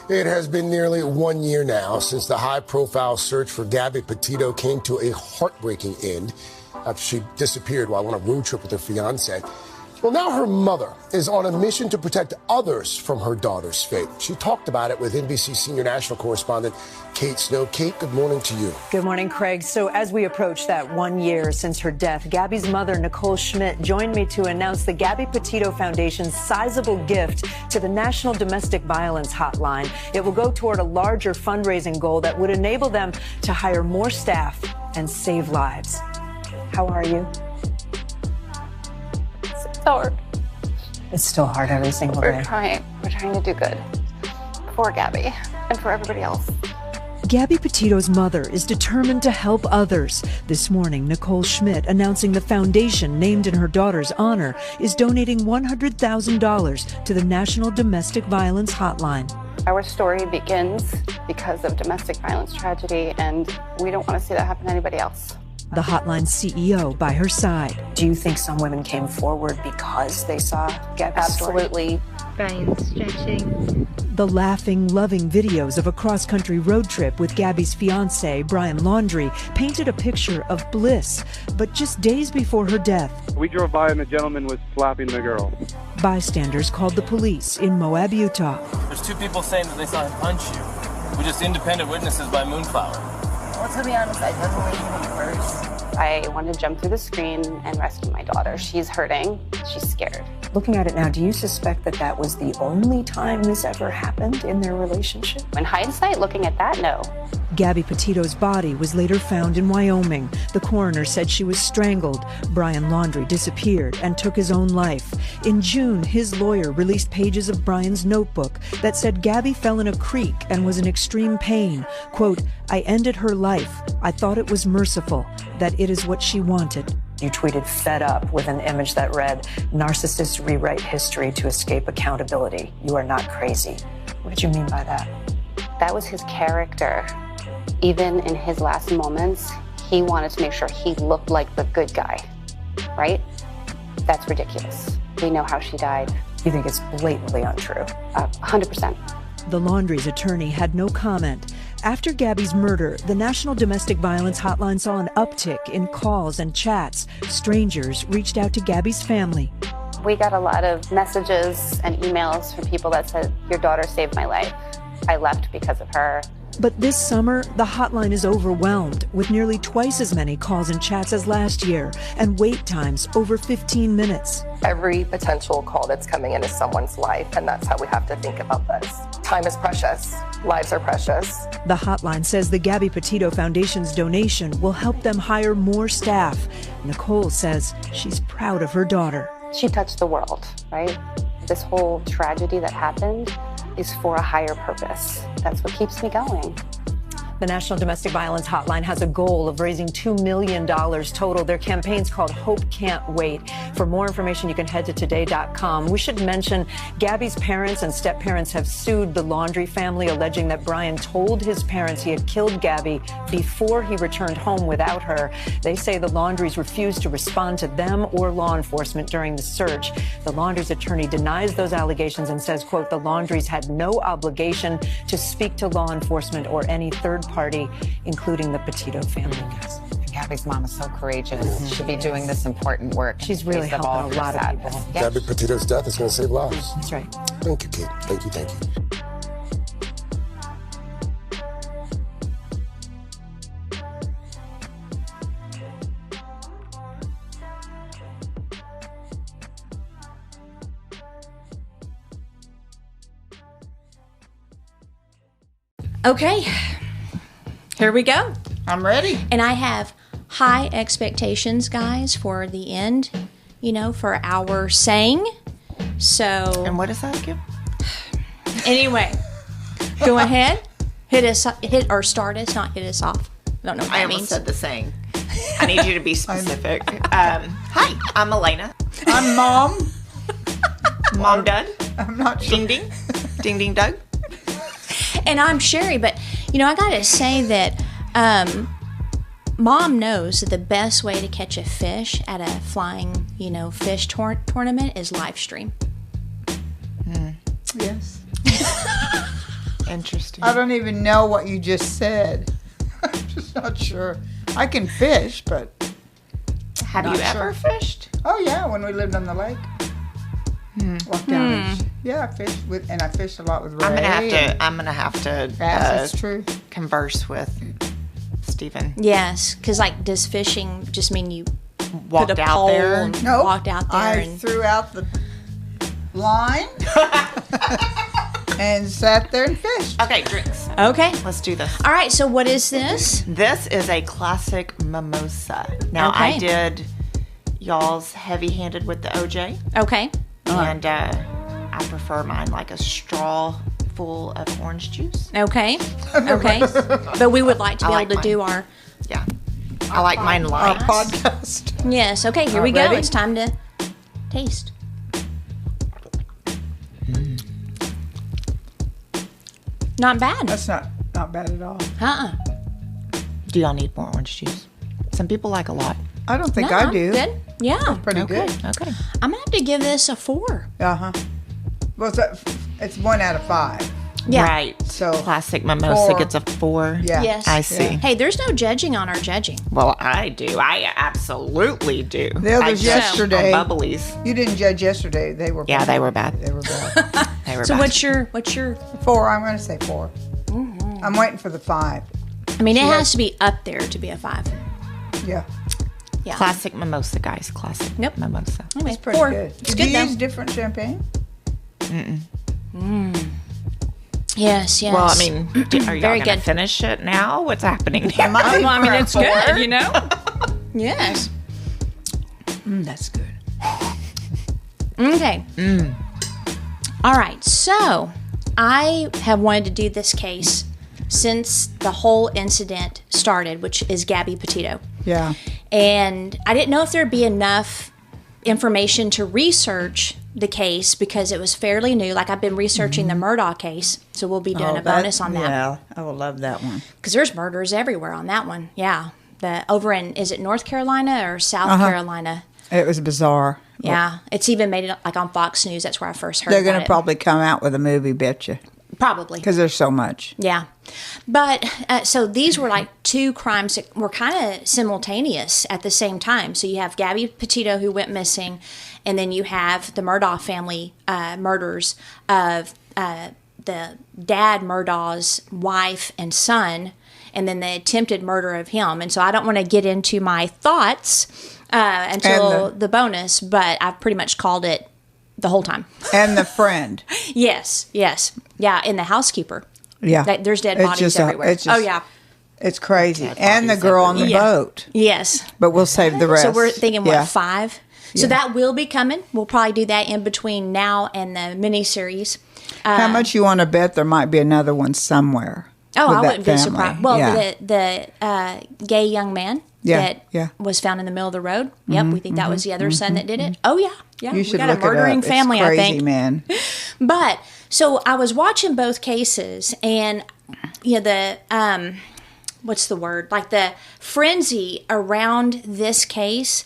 It has been nearly 1 year now since the high-profile search for Gabby Petito came to a heartbreaking end after she disappeared while on a road trip with her fiancé. Well, now her mother is on a mission to protect others from her daughter's fate. She talked about it with NBC senior national correspondent Kate Snow. Kate, good morning to you. Good morning, Craig. So as we approach that 1 year since her death, Gabby's mother, Nicole Schmidt, joined me to announce the Gabby Petito Foundation's sizable gift to the National Domestic Violence Hotline. It will go toward a larger fundraising goal that would enable them to hire more staff and save lives. How are you? Hard. It's still hard every single day. We're trying to do good for Gabby and for everybody else. Gabby Petito's mother is determined to help others. This morning, Nicole Schmidt announcing the foundation named in her daughter's honor is donating $100,000 to the National Domestic Violence Hotline. Our story begins because of domestic violence tragedy, and we don't want to see that happen to anybody else. The hotline's CEO by her side. Do you think some women came forward because they saw Gabby's Absolutely. Brian stretching. The laughing, loving videos of a cross-country road trip with Gabby's fiancé, Brian Laundrie, painted a picture of bliss. But just days before her death, we drove by and the gentleman was slapping the girl. Bystanders called the police in Moab, Utah. There's two people saying that they saw him punch you. We're just independent witnesses by Moonflower. Well, to be honest, I don't believe him at first. I wanted to jump through the screen and rescue my daughter. She's hurting. She's scared. Looking at it now, do you suspect that that was the only time this ever happened in their relationship? In hindsight, looking at that, no. Gabby Petito's body was later found in Wyoming. The coroner said she was strangled. Brian Laundrie disappeared and took his own life. In June, his lawyer released pages of Brian's notebook that said Gabby fell in a creek and was in extreme pain. Quote, "I ended her life. I thought it was merciful, that it is what she wanted." You tweeted fed up with an image that read, "Narcissists rewrite history to escape accountability. You are not crazy." What did you mean by that? That was his character. Even in his last moments, he wanted to make sure he looked like the good guy, right? That's ridiculous. We know how she died. You think it's blatantly untrue? 100%. The Laundrie's attorney had no comment. After Gabby's murder, the National Domestic Violence Hotline saw an uptick in calls and chats. Strangers reached out to Gabby's family. We got a lot of messages and emails from people that said, "Your daughter saved my life. I left because of her." But this summer, the hotline is overwhelmed with nearly twice as many calls and chats as last year, and wait times over 15 minutes. Every potential call that's coming in is someone's life, and that's how we have to think about this. Time is precious. Lives are precious. The hotline says the Gabby Petito Foundation's donation will help them hire more staff. Nicole says she's proud of her daughter. She touched the world, right? This whole tragedy that happened is for a higher purpose. That's what keeps me going. The National Domestic Violence Hotline has a goal of raising $2 million total. Their campaign's called Hope Can't Wait. For more information, you can head to today.com. We should mention Gabby's parents and step-parents have sued the Laundrie family, alleging that Brian told his parents he had killed Gabby before he returned home without her. They say the Laundries refused to respond to them or law enforcement during the search. The Laundries attorney denies those allegations and says, quote, the Laundries had no obligation to speak to law enforcement or any third party, including the Petito family. Gabby's mom is so courageous. She'll be doing this important work. She's really helping a lot of people. Yeah. Gabby Petito's death is going to save lives. That's right. Thank you, Kate. Thank you, thank you. Okay, here we go. I'm ready. And I have high expectations, guys, for the end, you know, for our saying. So. And what is that again? Anyway, go ahead. Hit or start us, not hit us off. I don't know what that I almost means. said the saying. I need you to be specific. Hi, I'm Elena. I'm Mom. Mom Doug. I'm not sure. Ding ding. Ding ding Doug. And I'm Sherry, but, you know, I got to say that Mom knows that the best way to catch a fish at a flying, you know, fish tournament is live stream. Yes. Interesting. I don't even know what you just said. I'm just not sure. I can fish, but Have you ever fished? oh yeah, when we lived on the lake. Walk down. Yeah, I fished with, and I fished a lot with Ray. I'm gonna have to. Yes, that's true. Converse with Stephen. Yes, because like, does fishing just mean you Walked put a out pole there. and Nope. walked out there I and threw out the line and sat there and fished. Okay, drinks. okay. Let's do this. All right. So what is this? This is a classic mimosa. Now I Okay. did y'all's heavy-handed with the OJ, Okay. and I prefer mine like a straw full of orange juice. Okay. Okay. But we would like to be I able to like do mine. our. Yeah, I like mine Our light. podcast. Yes. Okay. Here we go. Ready? It's time to taste. Not bad. That's not bad at all. Do y'all need more orange juice? Some people like a lot. I don't think No, I do. Good. Yeah. Pretty good. Okay. I'm gonna have to give this a 4. Well, it's 1 out of 5. Yeah. Right. So Classic mimosa 4. gets a 4. Yeah. Yes. I see. Hey, there's no judging on our judging. Well, I do. I absolutely do. The others I judge yesterday- on bubblies. You didn't judge yesterday. They were Yeah, they were bad. They were bad. They were So bad. what's your? 4. I'm going to say 4. I'm waiting for the 5. I mean, it has to be up there to be a 5. Yeah. Yeah. Classic mimosa, guys. Classic Nope. mimosa. Okay, It's pretty 4. good. It's Did good you though. use different champagne? Yes. Yes. Well, I mean, are y'all Very going to good. finish it now? What's happening here? well, I mean, it's good, you know. Yes. That's good. Okay. All right. So, I have wanted to do this case since the whole incident started, which is Gabby Petito. Yeah. And I didn't know if there'd be enough information to research the case because it was fairly new. Like, I've been researching the Murdaugh case, so we'll be doing a bonus on that. Yeah, I will love that one. Because there's murders everywhere on that one. Yeah. Over in, is it North Carolina or South Carolina? It was bizarre. Yeah. It's even made it like on Fox News. That's where I first heard They're about going it. to probably come out with a movie, betcha. Probably. Because there's so much. Yeah. But so these were like 2 crimes that were kind of simultaneous at the same time. So you have Gabby Petito, who went missing, and then you have the Murdaugh family murders of the dad Murdaugh's wife and son, and then the attempted murder of him. And so I don't want to get into my thoughts until the bonus, but I've pretty much called it the whole time. And the friend. Yes. Yeah, and the housekeeper. Yeah. There's dead It's bodies just everywhere. oh, yeah. It's crazy. And the girl on the boat. Yes. But we'll save the rest. So we're thinking, what, Yeah. 5? So that will be coming. We'll probably do that in between now and the miniseries. How much you want to bet there might be another one somewhere? Oh, with I that wouldn't be family? surprised. Well, Yeah. the gay young man that was found in the middle of the road. Yep, we think that was the other son that did it. Oh, yeah. You We should got look a murdering it up. family, It's crazy, I think. man. But so I was watching both cases, and the what's the word? Like the frenzy around this case.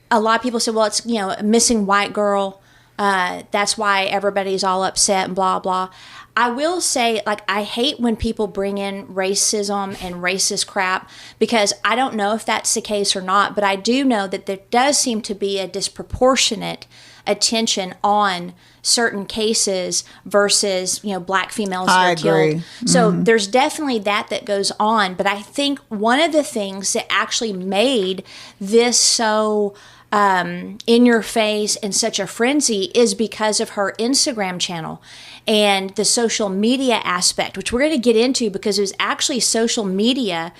A lot of people said, well, it's a missing white girl. That's why everybody's all upset and blah blah. I will say, like, I hate when people bring in racism and racist crap because I don't know if that's the case or not, but I do know that there does seem to be a disproportionate attention on certain cases versus, black females that I are agree. killed. So there's definitely that goes on. But I think one of the things that actually made this so in your face and such a frenzy is because of her Instagram channel and the social media aspect, which we're going to get into because it was actually social media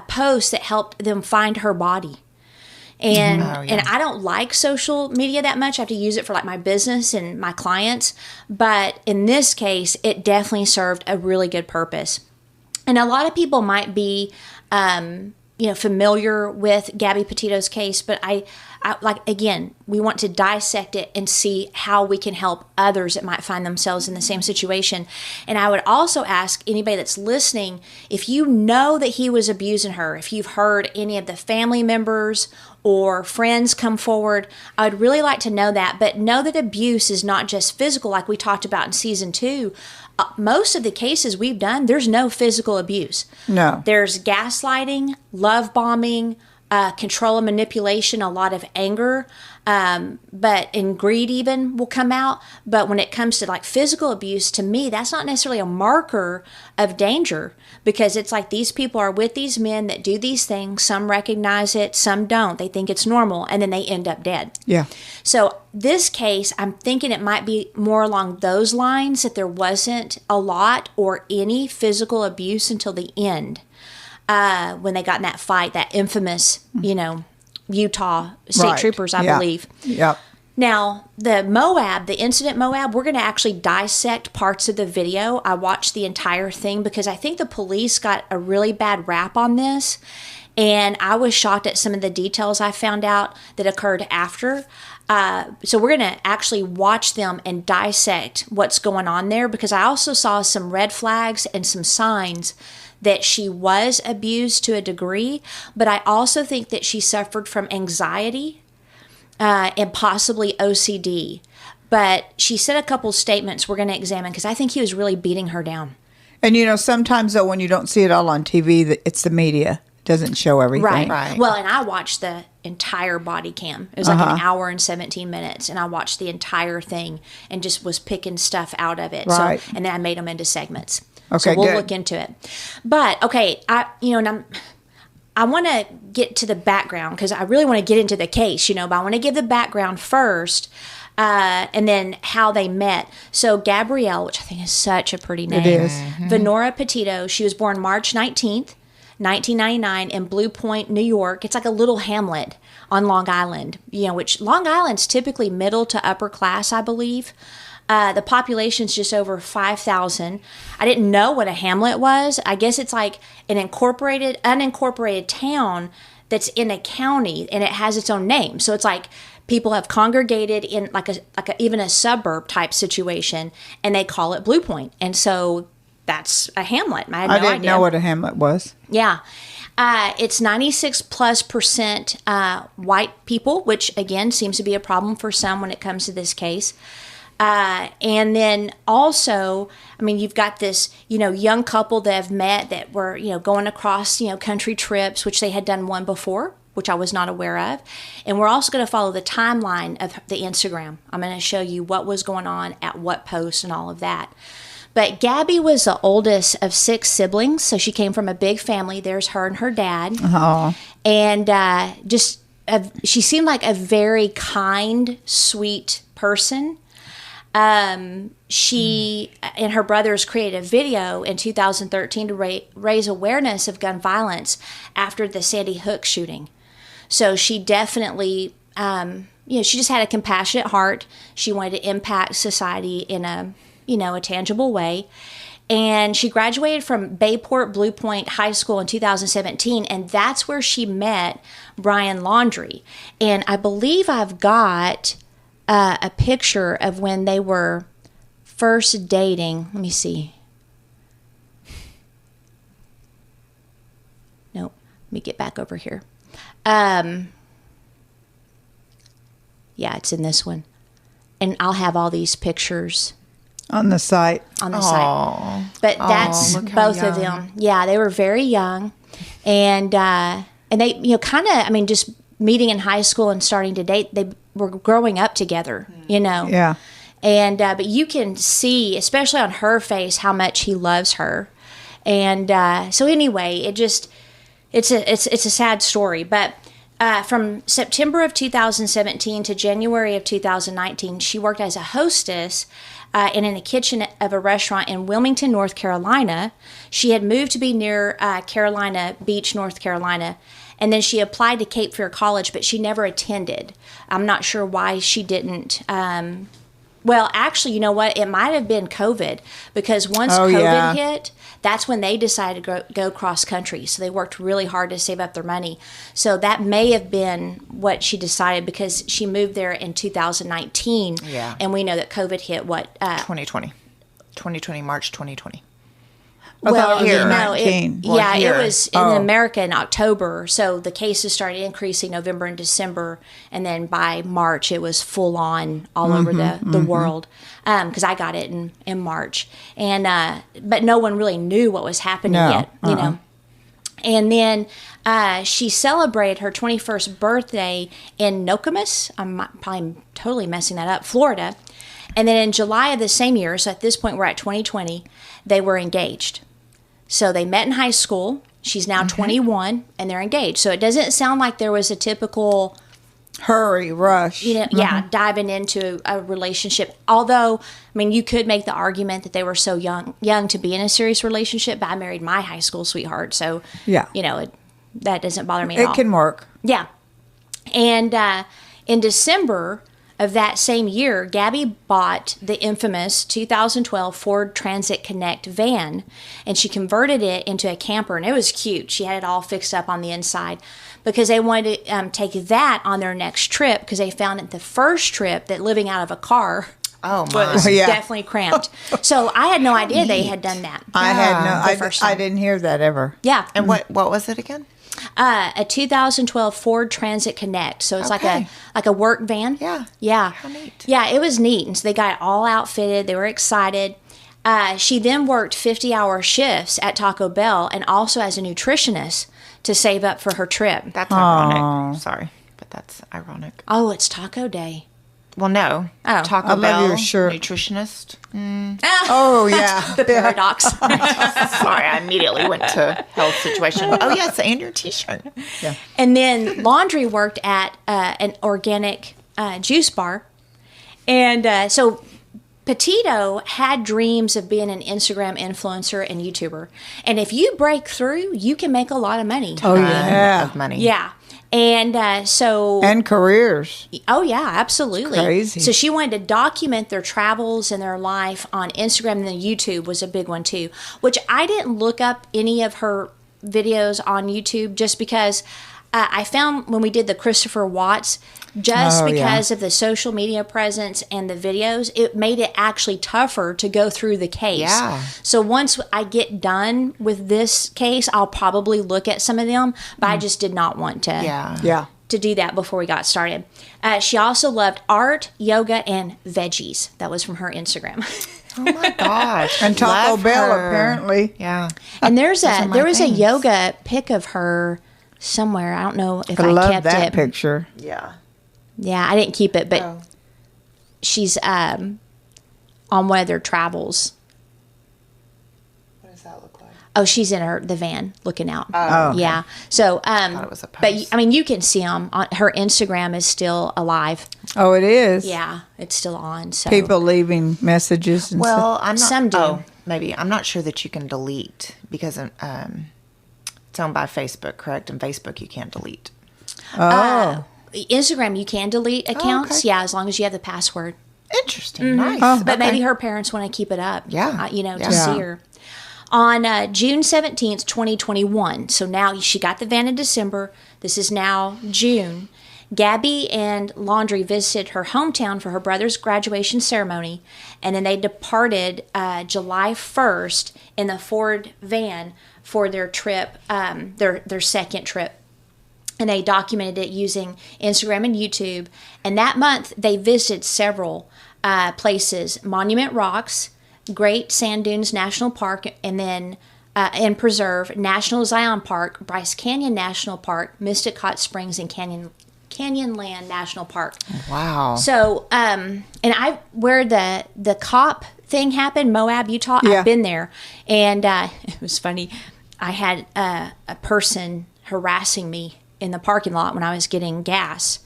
posts that helped them find her body. And and I don't like social media that much. I have to use it for like my business and my clients. But in this case, it definitely served a really good purpose. And a lot of people might be familiar with Gabby Petito's case, but again, we want to dissect it and see how we can help others that might find themselves in the same situation. And I would also ask anybody that's listening, if you know that he was abusing her, if you've heard any of the family members or friends come forward, I would really like to know that. But know that abuse is not just physical, like we talked about in season 2. Most of the cases we've done, there's no physical abuse. No. There's gaslighting, love bombing, control and manipulation, a lot of anger, and greed even will come out. But when it comes to like physical abuse, to me, that's not necessarily a marker of danger, because it's like these people are with these men that do these things. Some recognize it, some don't. They think it's normal, and then they end up dead. Yeah. So this case, I'm thinking it might be more along those lines, that there wasn't a lot or any physical abuse until the end. When they got in that fight, that infamous, Utah state troopers, I believe. Yep. Now, the incident Moab, we're going to actually dissect parts of the video. I watched the entire thing because I think the police got a really bad rap on this. And I was shocked at some of the details I found out that occurred after. So we're going to actually watch them and dissect what's going on there, because I also saw some red flags and some signs that she was abused to a degree, but I also think that she suffered from anxiety and possibly OCD. But she said a couple statements we're going to examine, because I think he was really beating her down. And sometimes though, when you don't see it all on TV, it's the media. It doesn't show everything. Right. Well, and I watched the entire body cam. It was like an hour and 17 minutes, and I watched the entire thing and just was picking stuff out of it. Right. And then I made them into segments. Okay, so we'll good. look into it. But okay, I want to get to the background, because I really want to get into the case, but I want to give the background first, and then how they met. So Gabrielle, which I think is such a pretty name. It is. Venora Petito, she was born March 19th, 1999 in Blue Point, New York. It's like a little hamlet on Long Island, which Long Island's typically middle to upper class, I believe. The population's just over 5,000. I didn't know what a hamlet was. I guess it's like an unincorporated town that's in a county, and it has its own name. So it's like people have congregated in even a suburb type situation, and they call it Blue Point. And so that's a hamlet. I had no idea. I didn't know what a hamlet was. Yeah. It's 96+% white people, which again seems to be a problem for some when it comes to this case. And then also, you've got this, young couple that have met that were, going across, country trips, which they had done one before, which I was not aware of. And we're also going to follow the timeline of the Instagram. I'm going to show you what was going on at what post and all of that. But Gabby was the oldest of 6 siblings, so she came from a big family. There's her and her dad. Oh. And she seemed like a very kind, sweet person. She and her brothers created a video in 2013 to raise awareness of gun violence after the Sandy Hook shooting. So she definitely, she just had a compassionate heart. She wanted to impact society in a tangible way. And she graduated from Bayport Blue Point High School in 2017, and that's where she met Brian Laundrie. And I believe I've got a picture of when they were first dating. Let me see. Nope. Let me get back over here. Yeah, it's in this one. And I'll have all these pictures on the site. But that's both of them. Yeah, they were very young. And they, just meeting in high school and starting to date, they were growing up together, Yeah. And but you can see, especially on her face, how much he loves her. And so anyway, it's a sad story. But from September of 2017 to January of 2019, she worked as a hostess and in the kitchen of a restaurant in Wilmington, North Carolina. She had moved to be near Carolina Beach, North Carolina. And then she applied to Cape Fear College, but she never attended. I'm not sure why she didn't, Well, actually, you know what? It might have been COVID, because once COVID hit, that's when they decided to go cross country. So they worked really hard to save up their money. So that may have been what she decided, because she moved there in 2019. Yeah. And we know that COVID hit 2020, March 2020. Well, here. it here. was in America in October. So the cases started increasing November and December, and then by March it was full on all over the world. Because I got it in March, and but no one really knew what was happening yet, you know. And then she celebrated her 21st birthday in Nokomis. I'm probably totally messing that up, Florida. And then in July of the same year, so at this point we're at 2020, they were engaged. So they met in high school. She's now 21, and they're engaged. So it doesn't sound like there was a typical hurry, rush. Diving into a relationship. Although, I mean, you could make the argument that they were so young to be in a serious relationship, but I married my high school sweetheart. So, that doesn't bother me at all. It can work. Yeah. And in December of that same year, Gabby bought the infamous 2012 Ford Transit Connect van, and she converted it into a camper, and it was cute. She had it all fixed up on the inside because they wanted to take that on their next trip, because they found at the first trip that living out of a car was definitely cramped. So I had no idea they had done that. I didn't hear that ever. Yeah. And what was it again? A 2012 Ford Transit Connect. So it's like a work van. Yeah. How neat. Yeah, it was neat. And so they got it all outfitted. They were excited. She then worked 50-hour shifts at Taco Bell, and also as a nutritionist to save up for her trip. That's ironic. Sorry, but that's ironic. Oh, it's Taco Day. Well, no. Oh. Taco love Bell, your shirt. nutritionist. Oh, yeah. The paradox. Sorry, I immediately went to health situation. Oh, yes, and your T-shirt. Yeah. And then Laundrie worked at an organic juice bar. And so Petito had dreams of being an Instagram influencer and YouTuber. And if you break through, you can make a lot of money. Oh, yeah. Of money. Yeah. And so... And careers. Oh, yeah, absolutely. It's crazy. So she wanted to document their travels and their life on Instagram, and then YouTube was a big one, too. Which I didn't look up any of her videos on YouTube just because I found when we did the Christopher Watts, because of the social media presence and the videos, it made it actually tougher to go through the case. Yeah. So once I get done with this case, I'll probably look at some of them, but I just did not want to to do that before we got started. She also loved art, yoga, and veggies. That was from her Instagram. Oh my gosh. And Taco Bell, apparently. Yeah. And there was a yoga pic of her somewhere. I don't know if I love kept that it. picture. Yeah. Yeah, I didn't keep it, but she's on one of their travels. What does that look like? Oh, she's in the van looking out. Oh, okay. Yeah. So, I thought it was a post. but I mean, you can see them. Her Instagram is still alive. Oh, it is? Yeah, it's still on. So People leaving messages and stuff. Well, I'm not. Some do. Oh, maybe. I'm not sure that you can delete because it's owned by Facebook, correct? And Facebook you can't delete. Instagram, you can delete accounts. okay. Yeah, as long as you have the password. Interesting. Nice. But maybe her parents want to keep it up. Yeah. To see her. On June 17th, 2021, so now she got the van in December. This is now June. Gabby and Laundrie visited her hometown for her brother's graduation ceremony, and then they departed July 1st in the Ford van for their trip, their second trip. And they documented it using Instagram and YouTube. And that month, they visited several places: Monument Rocks, Great Sand Dunes National Park, and then and Preserve, National Zion Park, Bryce Canyon National Park, Mystic Hot Springs, and Canyonland National Park. Wow. So, and where the cop thing happened, Moab, Utah, Yeah. I've been there. And it was funny. I had a person harassing me in the parking lot when I was getting gas.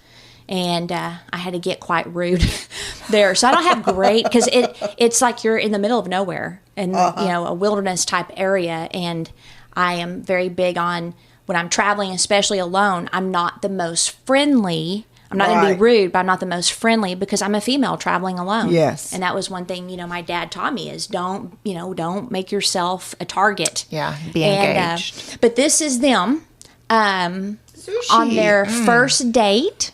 And I had to get quite rude there. So I don't have great, because it's like you're in the middle of nowhere and, a wilderness type area. And I am very big on when I'm traveling, especially alone, I'm not the most friendly I'm not going to be rude, but I'm not the most friendly because I'm a female traveling alone. Yes. And that was one thing, my dad taught me is don't make yourself a target. Yeah, be engaged. But this is them on their first date.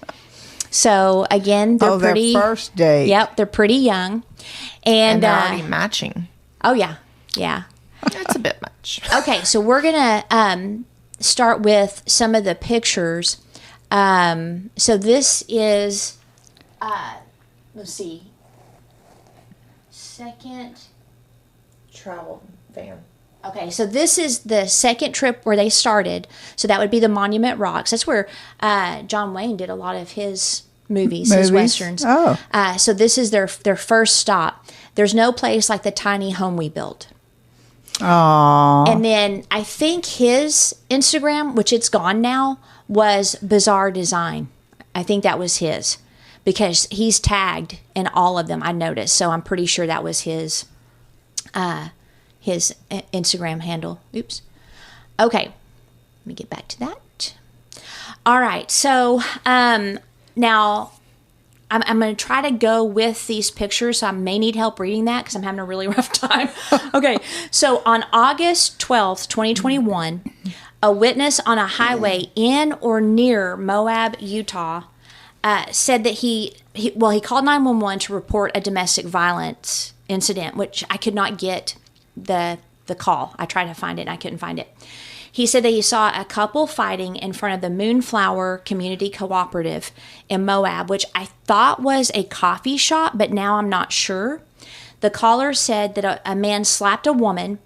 So again, they're pretty. Their first date. Yep, they're pretty young, and they're already matching. Oh yeah. That's a bit much. Okay, so we're gonna start with some of the pictures. So this is, let's see, second Travel van. Okay, so this is the second trip where they started. So that would be the Monument Rocks. That's where John Wayne did a lot of his movies, his westerns. Oh. So this is their first stop. There's no place like the tiny home we built. Aww. And then I think his Instagram, which it's gone now, was Bizarre Design. I think that was his because he's tagged in all of them, I noticed. So I'm pretty sure that was his Instagram handle. Oops. Okay. Let me get back to that. All right. So now I'm going to try to go with these pictures. So I may need help reading that because I'm having a really rough time. Okay. So on August 12th, 2021, a witness on a highway in or near Moab, Utah, said that he called 911 to report a domestic violence incident, which I could not get the call. I tried to find it and I couldn't find it. He said that he saw a couple fighting in front of the Moonflower Community Cooperative in Moab, which I thought was a coffee shop, but now I'm not sure. The caller said that a man slapped a woman,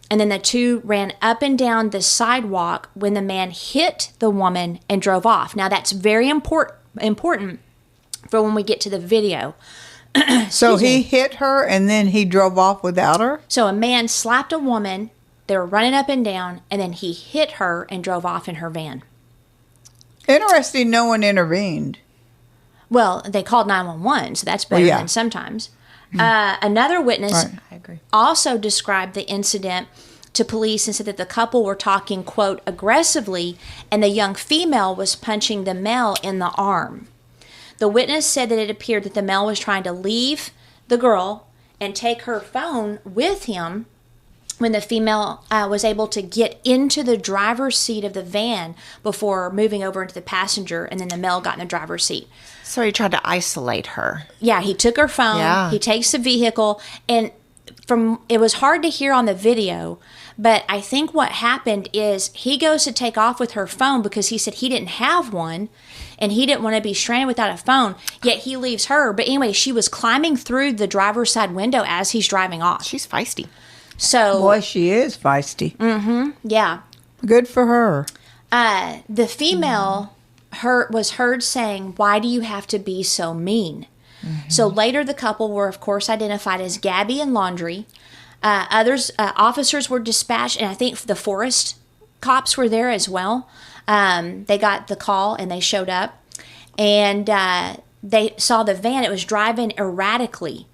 and then the two ran up and down the sidewalk when the man hit the woman and drove off. Now that's very important for when we get to the video. So he hit her and then he drove off without her? So a man slapped a woman, they were running up and down, and then he hit her and drove off in her van. Interesting, no one intervened. Well, they called 911, so that's better than sometimes. Another witness I agree. also described the incident to police and said that the couple were talking, quote, aggressively, and the young female was punching the male in the arm. The witness said that it appeared that the male was trying to leave the girl and take her phone with him when the female was able to get into the driver's seat of the van before moving over into the passenger, and then the male got in the driver's seat. So he tried to isolate her. Yeah, he took her phone, he takes the vehicle, and it was hard to hear on the video, but I think what happened is he goes to take off with her phone because he said he didn't have one, and he didn't want to be stranded without a phone, yet he leaves her. But anyway, she was climbing through the driver's side window as he's driving off. She's feisty. So, boy, she is feisty. Mm-hmm. Yeah. Good for her. The female was heard saying, "Why do you have to be so mean?" Mm-hmm. So later, the couple were, of course, identified as Gabby and Laundrie. Officers were dispatched, and I think the forest cops were there as well. They got the call and they showed up, and they saw the van. It was driving erratically.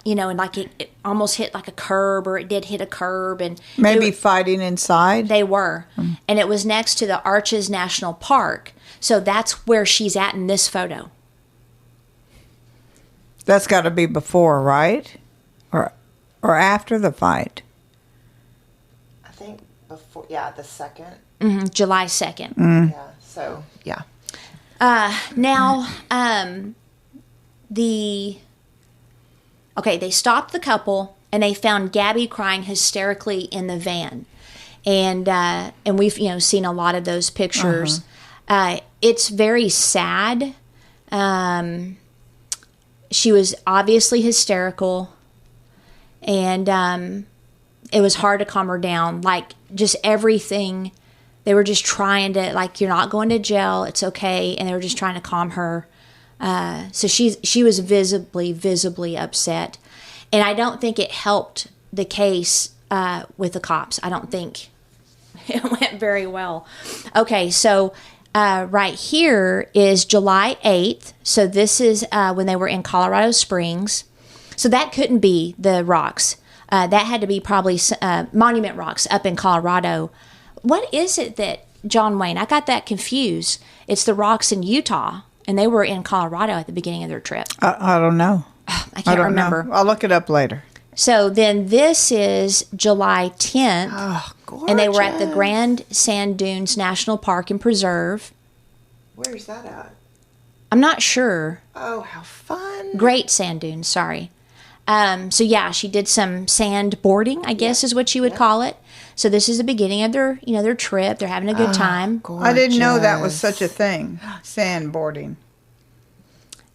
And like it almost hit like a curb, or it did hit a curb, and maybe fighting inside. They were, and it was next to the Arches National Park. So that's where she's at in this photo. That's got to be before, right, or after the fight. I think before. Yeah, the second. Mm-hmm, July 2nd. Mm. Yeah. So yeah. Now they stopped the couple and they found Gabby crying hysterically in the van, and we've seen a lot of those pictures. It's very sad. She was obviously hysterical, and it was hard to calm her down. Like just everything, they were just trying to you're not going to jail, it's okay, and they were just trying to calm her. So she was visibly upset, and I don't think it helped the case with the cops. I don't think it went very well. Okay, so right here is July 8th. So this is when they were in Colorado Springs. So that couldn't be the rocks. That had to be probably Monument Rocks up in Colorado. What is it that John Wayne? I got that confused. It's the rocks in Utah. And they were in Colorado at the beginning of their trip. I don't know. I can't remember. I'll look it up later. So then this is July 10th. Oh, gorgeous. And they were at the Grand Sand Dunes National Park and Preserve. Where's that at? I'm not sure. Oh, how fun. Great Sand Dunes, sorry. So yeah, she did some sand boarding, I guess is what you would call it. So this is the beginning of their, their trip. They're having a good time. Gorgeous. I didn't know that was such a thing, sandboarding.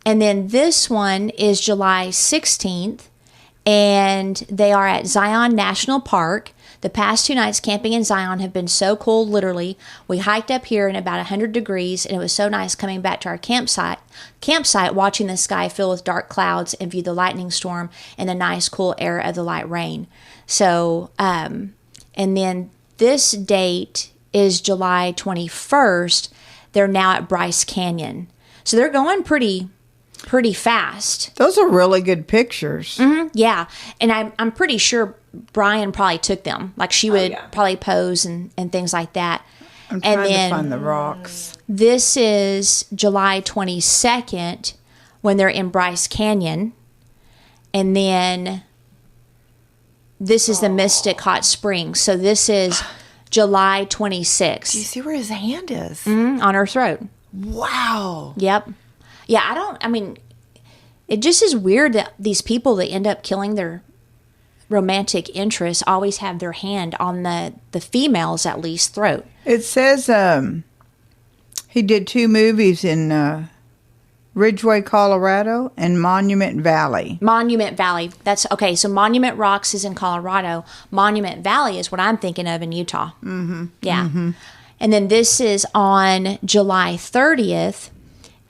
And then this one is July 16th, and they are at Zion National Park. The past 2 nights camping in Zion have been so cold, literally. We hiked up here in about 100 degrees, and it was so nice coming back to our campsite, watching the sky fill with dark clouds and view the lightning storm and the nice, cool air of the light rain. So, and then this date is July 21st. They're now at Bryce Canyon. So they're going pretty fast. Those are really good pictures. Mm-hmm, yeah. And I'm pretty sure Brian probably took them. Like she would probably pose and things like that. I'm trying to find the rocks. This is July 22nd when they're in Bryce Canyon. And then this is the Mystic Hot Springs. So this is July 26th. Do you see where his hand is? Mm-hmm, on her throat. Wow. Yep. Yeah, it just is weird that these people that end up killing their romantic interests always have their hand on the female's, at least, throat. It says he did 2 movies in Ridgeway, Colorado, and Monument Valley. Monument Valley. That's okay. So Monument Rocks is in Colorado. Monument Valley is what I'm thinking of in Utah. Mm-hmm. Yeah. Mm-hmm. And then this is on July 30th,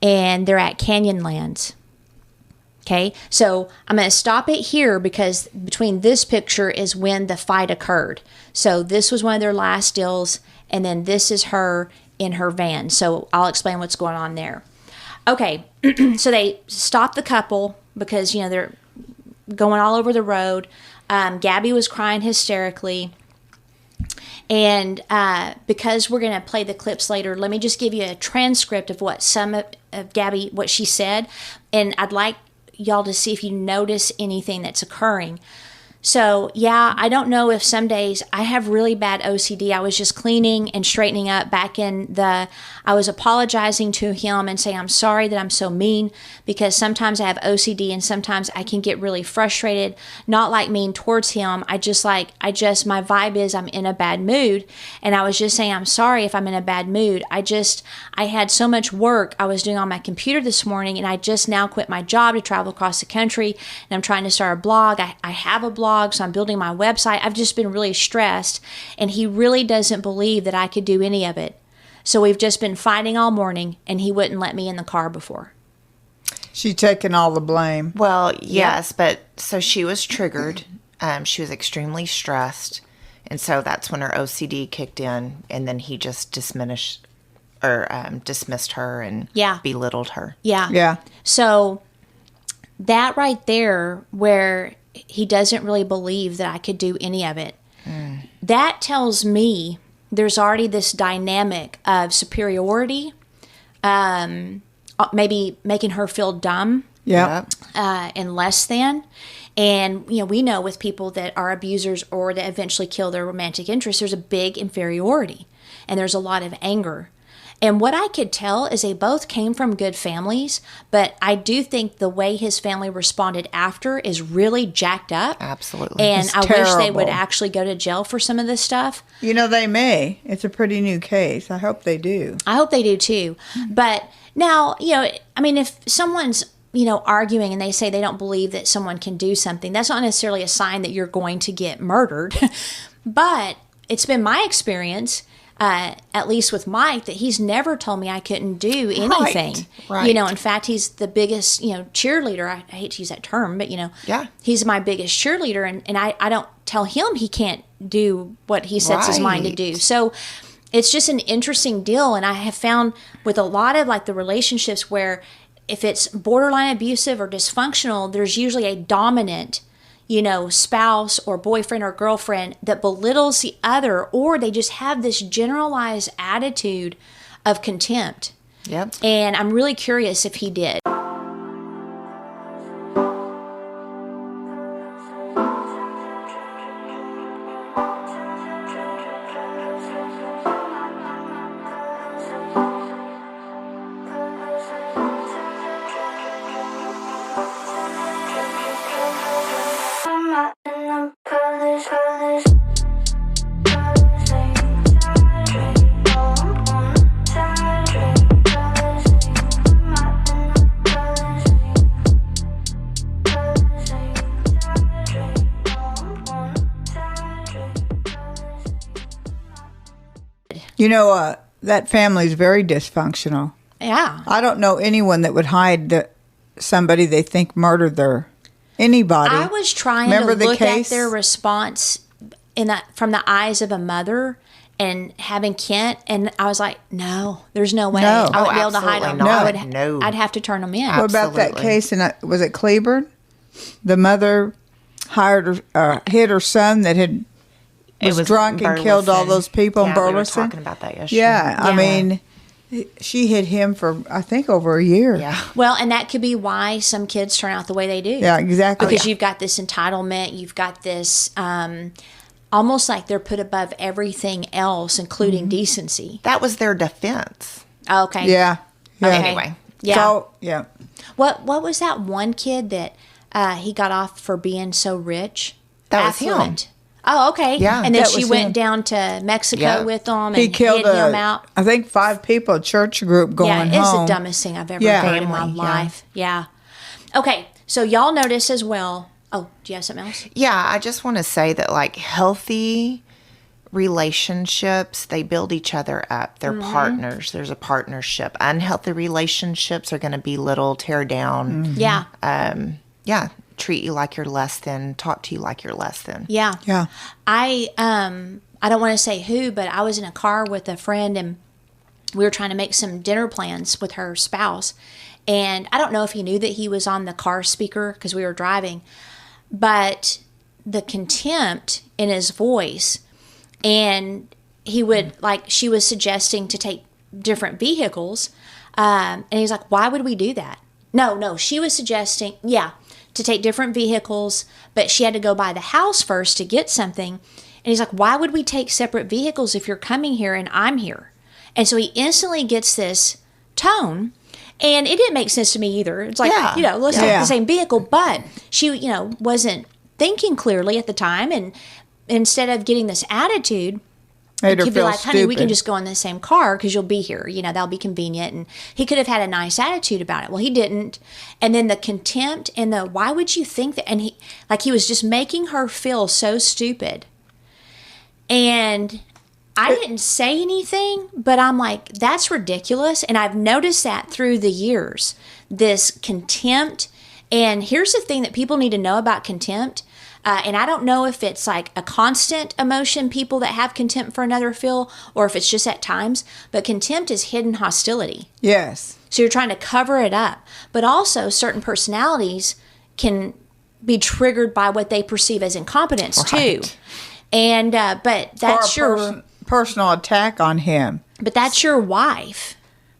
and they're at Canyonlands. Okay, so I'm going to stop it here because between this picture is when the fight occurred. So this was one of their last deals, and then this is her in her van. So I'll explain what's going on there. Okay, so they stopped the couple because, they're going all over the road. Gabby was crying hysterically. And because we're going to play the clips later, let me just give you a transcript of what some of Gabby, what she said. And I'd like y'all to see if you notice anything that's occurring. So, yeah, I don't know if some days I have really bad OCD. I was just cleaning and straightening up back I was apologizing to him and saying, I'm sorry that I'm so mean, because sometimes I have OCD and sometimes I can get really frustrated, not like mean towards him. my vibe is I'm in a bad mood. And I was just saying, I'm sorry if I'm in a bad mood. I had so much work I was doing on my computer this morning, and I just now quit my job to travel across the country, and I'm trying to start a blog. I have a blog. So I'm building my website. I've just been really stressed, and he really doesn't believe that I could do any of it. So we've just been fighting all morning, and he wouldn't let me in the car before. She's taking all the blame. Well, yes, but so she was triggered. She was extremely stressed, and so that's when her OCD kicked in, and then he just dismissed her and belittled her. Yeah. Yeah. So that right there, where he doesn't really believe that I could do any of it. That tells me there's already this dynamic of superiority, maybe making her feel dumb, and less than. And, we know with people that are abusers or that eventually kill their romantic interest, there's a big inferiority, and there's a lot of anger. And what I could tell is they both came from good families, but I do think the way his family responded after is really jacked up. Absolutely. And it's I terrible. wish they would actually go to jail for some of this stuff. They may. It's a pretty new case. I hope they do. I hope they do too. But now, if someone's, arguing and they say they don't believe that someone can do something, that's not necessarily a sign that you're going to get murdered. But it's been my experience, at least with Mike, that he's never told me I couldn't do anything. Right. In fact, he's the biggest, cheerleader. I hate to use that term, but, he's my biggest cheerleader. And I don't tell him he can't do what he sets his mind to do. So it's just an interesting deal. And I have found with a lot of the relationships where if it's borderline abusive or dysfunctional, there's usually a dominant spouse or boyfriend or girlfriend that belittles the other, or they just have this generalized attitude of contempt. Yep. And I'm really curious if he did. You know, that family's very dysfunctional. Yeah. I don't know anyone that would hide somebody they think murdered anybody. I was trying to look at their response from the eyes of a mother and having Kent, and I was like, no, there's no way. I wouldn't be able to hide them. No. I'd have to turn them in. What about that case? Was it Cleburne? The mother hit her son that was drunk and killed all those people in Burleson. We were talking about that yesterday. Yeah, I mean, she hit him for, I think, over a year. Yeah. Well, and that could be why some kids turn out the way they do. Yeah, exactly. Because you've got this entitlement, you've got this almost like they're put above everything else, including decency. That was their defense. Oh, okay. Yeah. Okay. Anyway. Yeah. So, yeah. What was that one kid that he got off for being so rich? That was him. Oh, okay. Yeah, and then that she was went him. down to Mexico with them and he killed hid him out. I think 5 people, a church group going home. Yeah, it's the dumbest thing I've ever heard in my life. Yeah. Okay, so y'all notice as well. Oh, do you have something else? Yeah, I just want to say that, like, healthy relationships, they build each other up. They're partners. There's a partnership. Unhealthy relationships are going to be little, tear down. Yeah. Treat you like you're less than, talk to you like you're less than. Yeah. Yeah. I don't want to say who, but I was in a car with a friend and we were trying to make some dinner plans with her spouse. And I don't know if he knew that he was on the car speaker because we were driving, but the contempt in his voice, and he would, like, she was suggesting to take different vehicles. And he's like, why would we do that? No, she was suggesting, to take different vehicles, but she had to go by the house first to get something. And he's like, why would we take separate vehicles if you're coming here and I'm here? And so he instantly gets this tone, and it didn't make sense to me either. It's like, let's take the same vehicle, but she, wasn't thinking clearly at the time, and instead of getting this attitude, Made her he'd be feel like, honey, we can stupid. just go in the same car because you'll be here. That'll be convenient. And he could have had a nice attitude about it. Well, he didn't. And then the contempt and the, why would you think that? And he was just making her feel so stupid. And I didn't say anything, but I'm like, that's ridiculous. And I've noticed that through the years, this contempt. And here's the thing that people need to know about contempt. And I don't know if it's like a constant emotion people that have contempt for another feel, or if it's just at times, but contempt is hidden hostility. Yes. So you're trying to cover it up. But also certain personalities can be triggered by what they perceive as incompetence too. And, but that's your personal attack on him. But that's your wife.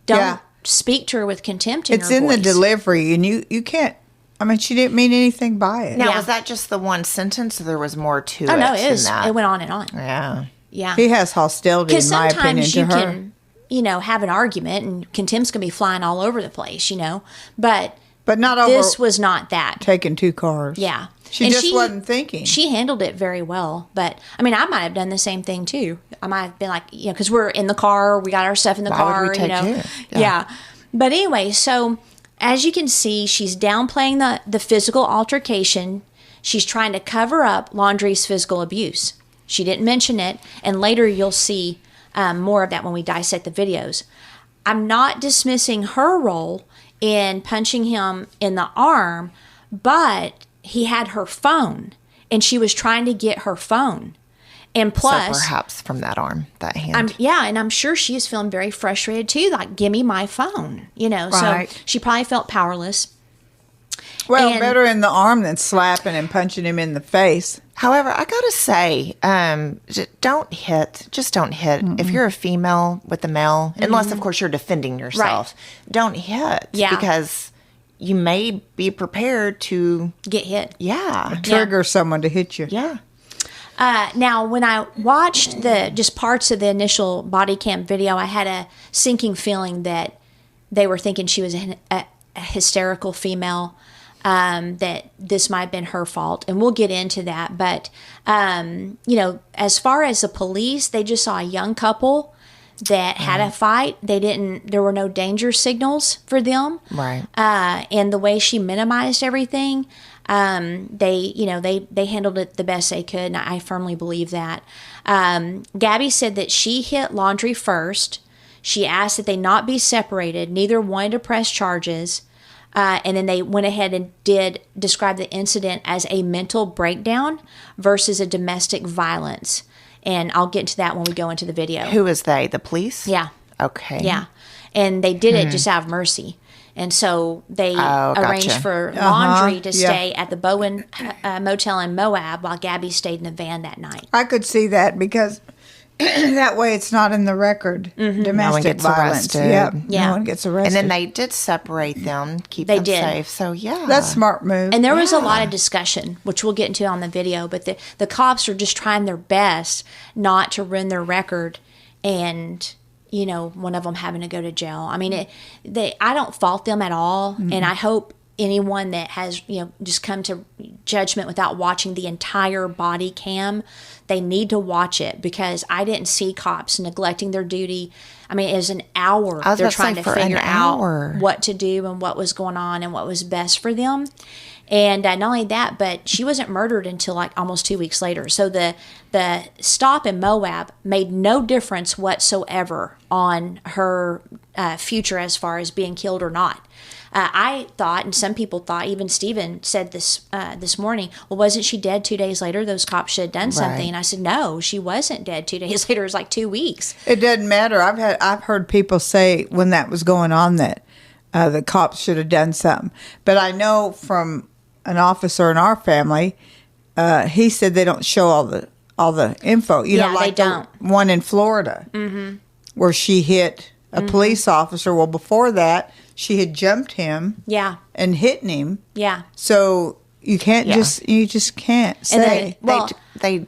Don't speak to her with contempt in it's her in voice. the delivery, and you can't. I mean, she didn't mean anything by it. Now, was that just the one sentence, or there was more to it? Oh, no, it went on and on. Yeah. Yeah. He has hostility, in my opinion, to her. Because sometimes you can, have an argument, and contempt's going to be flying all over the place, But not over. This was not that. Taking 2 cars. Yeah. She just wasn't thinking. She handled it very well. But, I mean, I might have done the same thing, too. I might have been like, because we're in the car, we got our stuff in the car, would we take care? Yeah. But anyway, so as you can see, she's downplaying the physical altercation. She's trying to cover up Laundrie's physical abuse. She didn't mention it, and later you'll see more of that when we dissect the videos. I'm not dismissing her role in punching him in the arm, but he had her phone, and she was trying to get her phone. And plus, so perhaps from that arm, that hand. And I'm sure she is feeling very frustrated too. Like, give me my phone, Right. So she probably felt powerless. Well, And- better in the arm than slapping and punching him in the face. However, I gotta say, don't hit. Just don't hit. Mm-mm. If you're a female with a male, unless of course you're defending yourself, don't hit. Yeah. Because you may be prepared to get hit. Yeah. Or trigger someone to hit you. Yeah. Now, when I watched just parts of the initial body cam video, I had a sinking feeling that they were thinking she was a hysterical female. That this might have been her fault, and we'll get into that. But, as far as the police, they just saw a young couple that had a fight. There were no danger signals for them. Right. And the way she minimized everything, they handled it the best they could, and I firmly believe that. Gabby said that she hit Laundrie first. She asked that they not be separated. Neither wanted to press charges. And then they went ahead and did describe the incident as a mental breakdown versus a domestic violence. And I'll get into that when we go into the video. Who is they? The police? Yeah. Okay. Yeah. And they did it just out of mercy. And so they arranged for Laundrie to stay at the Bowen Motel in Moab while Gabby stayed in the van that night. I could see that because that way it's not in the record. Domestic no one gets violence. Arrested. Yeah. No one gets arrested. And then they did separate them, keep them safe. So, yeah. That's a smart move. And there was a lot of discussion, which we'll get into on the video. But the cops are just trying their best not to ruin their record and, one of them having to go to jail. I mean, I don't fault them at all. And I hope anyone that has, just come to judgment without watching the entire body cam, they need to watch it because I didn't see cops neglecting their duty. I mean, it was an hour. They're trying to figure out what to do and what was going on and what was best for them. And not only that, but she wasn't murdered until like almost 2 weeks later. So the stop in Moab made no difference whatsoever on her future as far as being killed or not. I thought, and some people thought, even Stephen said this morning, well, wasn't she dead 2 days later? Those cops should have done something. Right. And I said, no, she wasn't dead 2 days later. It was like 2 weeks. It doesn't matter. I've heard people say when that was going on that the cops should have done something. But I know from an officer in our family, he said they don't show all the info. Like they don't. The one in Florida where she hit a police officer. Well, before that, she had jumped him. Yeah. And hit him. Yeah. So you can't you just can't say. They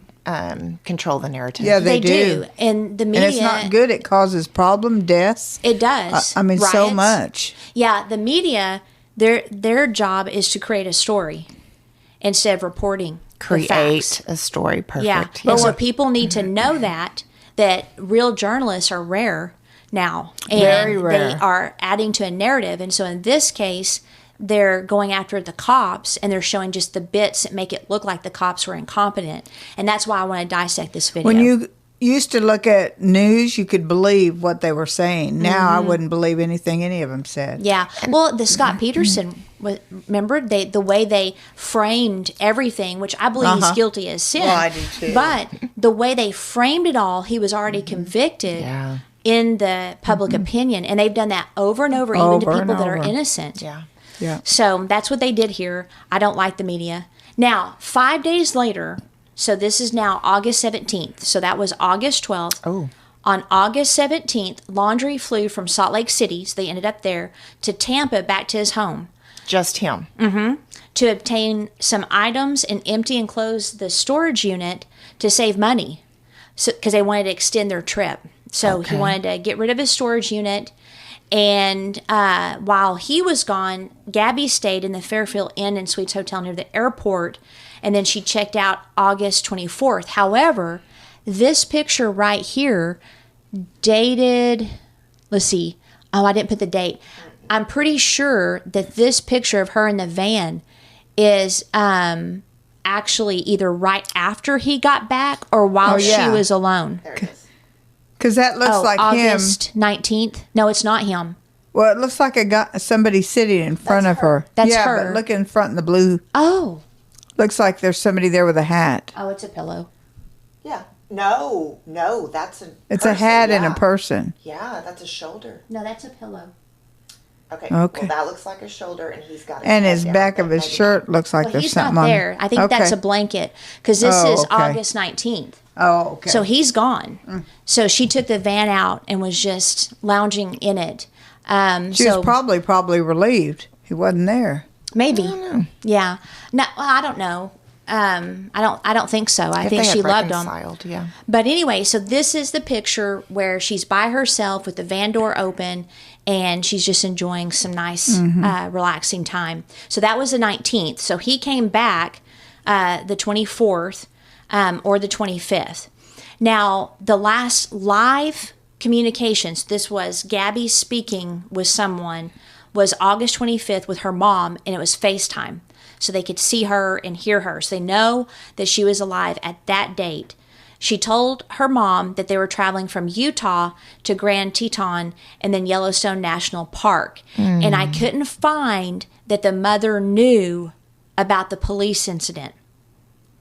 control the narrative. Yeah, they do. And the media. And it's not good. It causes problem, deaths. It does. Riots. So much. Yeah, the media, their job is to create a story instead of reporting create the facts. A story. Perfect. Yeah. And so people need to know that real journalists are rare now. And very rare. They are adding to a narrative. And so in this case, they're going after the cops and they're showing just the bits that make it look like the cops were incompetent. And that's why I want to dissect this video. When you used to look at news, you could believe what they were saying. Now I wouldn't believe anything any of them said. Yeah. Well, the Scott Peterson, remember, the way they framed everything, which I believe he's guilty as sin. Well, I do too. But the way they framed it all, he was already convicted. Yeah. In the public opinion, and they've done that over and over, even to people that are innocent. Yeah. Yeah. So that's what they did here. I don't like the media. Now, 5 days later, so this is now August 17th. So that was August 12th. Oh. On August 17th, Laundrie flew from Salt Lake City, so they ended up there, to Tampa back to his home. Just him. To obtain some items and empty and close the storage unit to save money, because they wanted to extend their trip. So he wanted to get rid of his storage unit. And while he was gone, Gabby stayed in the Fairfield Inn and Suites Hotel near the airport. And then she checked out August 24th. However, this picture right here dated, let's see. Oh, I didn't put the date. I'm pretty sure that this picture of her in the van is actually either right after he got back or while she was alone. There it is. Because that looks like August him. 19th. No, it's not him. Well, it looks like somebody sitting in front of her. That's her. her. But look in front in the blue. Oh. Looks like there's somebody there with a hat. Oh, it's a pillow. Yeah. No, that's a It's person, a hat and a person. Yeah, that's a shoulder. No, that's a pillow. Okay. Okay. Well, that looks like his shoulder, and he's got. And his back of his shirt looks like Well, there's he's something not on there. I think that's a blanket because this Oh, is okay. August 19th. Oh, okay. So he's gone. So she took the van out and was just lounging in it. She was probably relieved he wasn't there. Maybe. Yeah. No, well, I don't know. I don't think so. I If think they she had loved him. reconciled, yeah. But anyway, so this is the picture where she's by herself with the van door open and she's just enjoying some nice, relaxing time. So that was the 19th. So he came back the 24th or the 25th. Now, the last live communications, this was Gabby speaking with someone, was August 25th with her mom, and it was FaceTime. So they could see her and hear her. So they know that she was alive at that date. She told her mom that they were traveling from Utah to Grand Teton and then Yellowstone National Park. And I couldn't find that the mother knew about the police incident.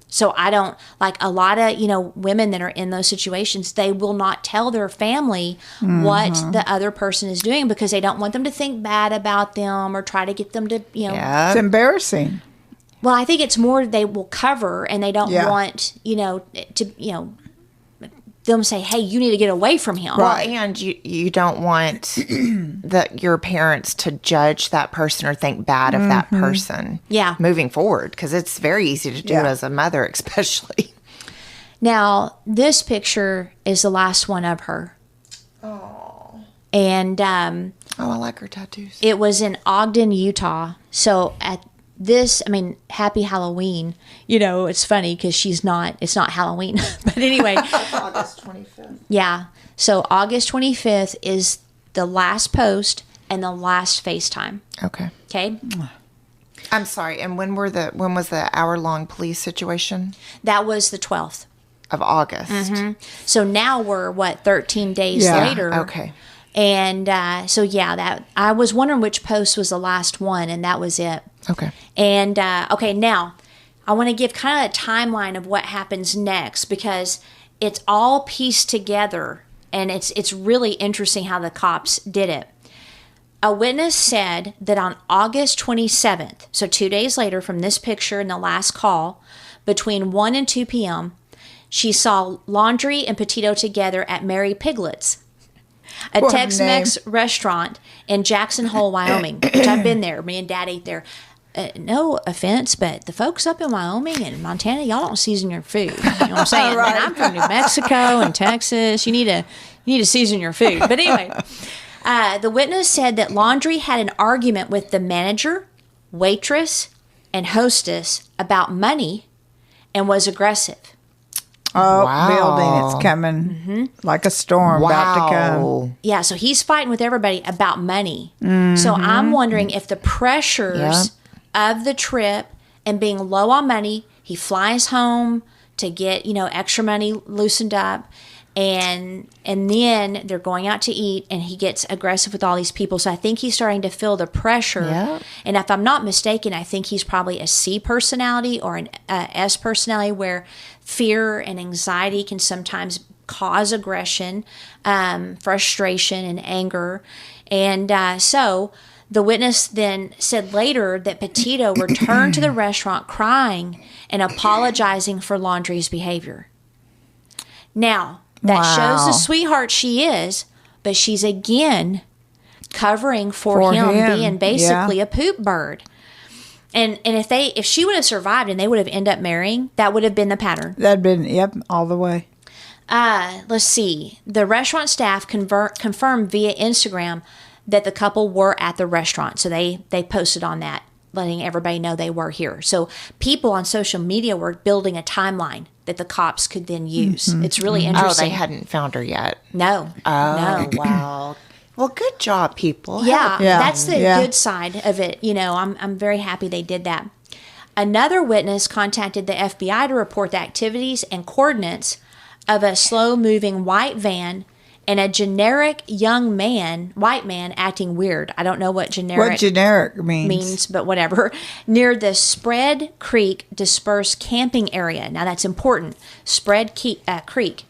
So I don't, like a lot of, women that are in those situations, they will not tell their family what the other person is doing because they don't want them to think bad about them or try to get them to, It's embarrassing. Well, I think it's more they will cover and they don't want, them say, hey, you need to get away from him. Right. Well, and you don't want your parents to judge that person or think bad of that person. Yeah. Moving forward, because it's very easy to do as a mother, especially. Now, this picture is the last one of her. Oh. And I like her tattoos. it was in Ogden, Utah. So at this, happy Halloween. It's funny because it's not Halloween. But anyway. August 25th. Yeah. So August 25th is the last post and the last FaceTime. Okay. Okay. I'm sorry. And when was the hour-long police situation? That was the 12th. Of August. So now we're 13 days later. Okay. And that I was wondering which post was the last one, and that was it. Okay. And okay, now I want to give kind of a timeline of what happens next because it's all pieced together, and it's really interesting how the cops did it. A witness said that on August 27th, so 2 days later from this picture and the last call, between 1 and 2 p.m., she saw Laundrie and Petito together at Mary Piglet's, a What a Tex-Mex restaurant in Jackson Hole, Wyoming, which I've been there. Me and Dad ate there. No offense, but the folks up in Wyoming and Montana, y'all don't season your food. You know what I'm saying? Right. And I'm from New Mexico and Texas. You need to season your food. But anyway, the witness said that Laundrie had an argument with the manager, waitress, and hostess about money and was aggressive. Oh, Wow. building, it's coming like a storm about to come. Yeah, so he's fighting with everybody about money. So I'm wondering if the pressures of the trip and being low on money, he flies home to get, extra money loosened up. And then they're going out to eat and he gets aggressive with all these people. So I think he's starting to feel the pressure. Yeah. And if I'm not mistaken, I think he's probably a C personality or an S personality where fear and anxiety can sometimes cause aggression, frustration, and anger. And so the witness then said later that Petito returned to the restaurant crying and apologizing for Laundrie's behavior. Now, that shows the sweetheart she is, but she's again covering for him being basically a poop bird. And if she would have survived and they would have ended up marrying, that would have been the pattern. That'd been, all the way. Let's see. The restaurant staff confirmed via Instagram that the couple were at the restaurant. So they posted on that, letting everybody know they were here. So people on social media were building a timeline that the cops could then use. It's really interesting. Oh, they hadn't found her yet. No. Oh, No. wow. Well, good job, people. Yeah, Yeah. that's the good side of it. I'm very happy they did that. Another witness contacted the FBI to report the activities and coordinates of a slow-moving white van and a generic white man acting weird. I don't know what generic means, but whatever. Near the Spread Creek dispersed camping area. Now that's important. Spread Creek.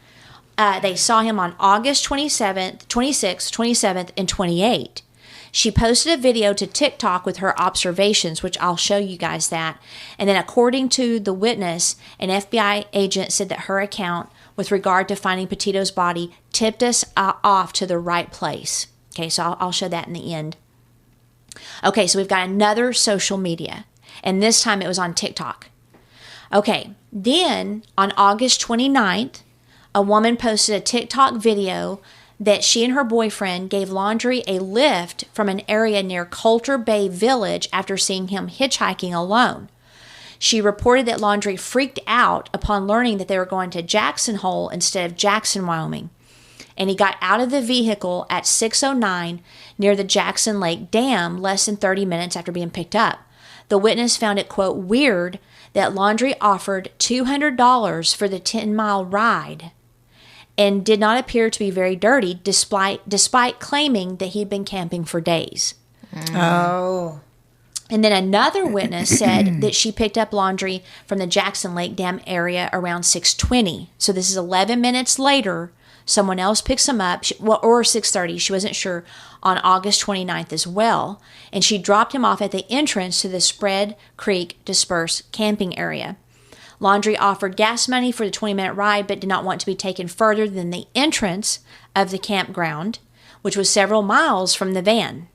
They saw him on August 27th, 26th, 27th, and 28th. She posted a video to TikTok with her observations, which I'll show you guys that. And then according to the witness, an FBI agent said that her account with regard to finding Petito's body tipped us off to the right place. Okay, so I'll show that in the end. Okay, so we've got another social media, and this time it was on TikTok. Okay, then on August 29th, a woman posted a TikTok video that she and her boyfriend gave Laundrie a lift from an area near Coulter Bay Village after seeing him hitchhiking alone. She reported that Laundrie freaked out upon learning that they were going to Jackson Hole instead of Jackson, Wyoming. And he got out of the vehicle at 6:09 near the Jackson Lake Dam less than 30 minutes after being picked up. The witness found it, quote, weird that Laundrie offered $200 for the 10-mile ride and did not appear to be very dirty despite claiming that he'd been camping for days. Oh. And then another witness said that she picked up Laundrie from the Jackson Lake Dam area around 6:20. So this is 11 minutes later. Someone else picks him up, or 6:30, she wasn't sure, on August 29th as well. And she dropped him off at the entrance to the Spread Creek Dispersed camping area. Laundrie offered gas money for the 20-minute ride, but did not want to be taken further than the entrance of the campground, which was several miles from the van.